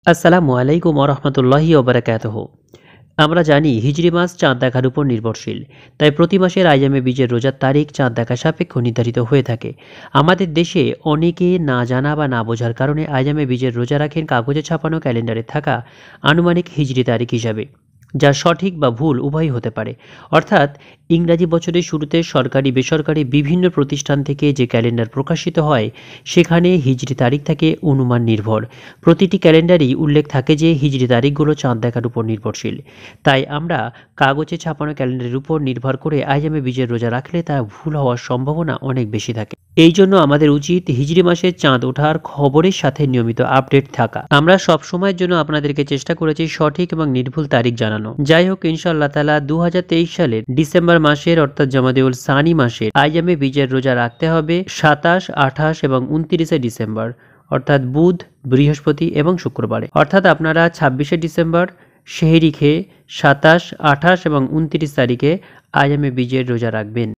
আসসালামু আলাইকুম ওরহমতুল্লাহি ওবরাকাতুহু। আমরা জানি হিজরি মাস চাঁদ দেখার উপর নির্ভরশীল। তাই প্রতি মাসের আইয়ামে বীজের রোজার তারিখ চাঁদ দেখা সাপেক্ষ নির্ধারিত হয়ে থাকে। আমাদের দেশে অনেকে না জানা বা না বোঝার কারণে আইয়ামে বীজের রোজা রাখেন কাগজে ছাপানো ক্যালেন্ডারে থাকা আনুমানিক হিজরি তারিখ হিসাবে, যা সঠিক বা ভুল উভয়ই হতে পারে। অর্থাৎ ইংরাজি বছরের শুরুতে সরকারি বেসরকারি বিভিন্ন প্রতিষ্ঠান থেকে যে ক্যালেন্ডার প্রকাশিত হয় সেখানে হিজরি তারিখ থাকে অনুমান নির্ভর। প্রতিটি ক্যালেন্ডারেই উল্লেখ থাকে যে হিজরি তারিখগুলো চাঁদ দেখার উপর নির্ভরশীল। তাই আমরা কাগজে ছাপানো ক্যালেন্ডারের উপর নির্ভর করে আইয়ামে বীজের রোজা রাখলে তা ভুল হওয়ার সম্ভাবনা অনেক বেশি থাকে। এই জন্য আমাদের উচিত হিজরি মাসে চাঁদ ওঠার খবরের সাথে নিয়মিত আপডেট থাকা। আমরা সব সময়ের জন্য আপনাদেরকে চেষ্টা করেছি সঠিক এবং নির্ভুল তারিখ জানানো। যাই হোক, ইনশাআল্লাহ তাআলা 2023 সালের ডিসেম্বর মাসের অর্থাৎ জমাদিউল সানি মাসের আইয়ামে বীজের রোজা রাখতে হবে 27, 28 এবং 29 ডিসেম্বর, অর্থাৎ বুধ, বৃহস্পতি এবং শুক্রবারে। অর্থাৎ আপনারা 26 ডিসেম্বর সেহরি খেয়ে 27, 28 এবং 29 তারিখে আইয়ামে বীজের রোজা রাখবেন।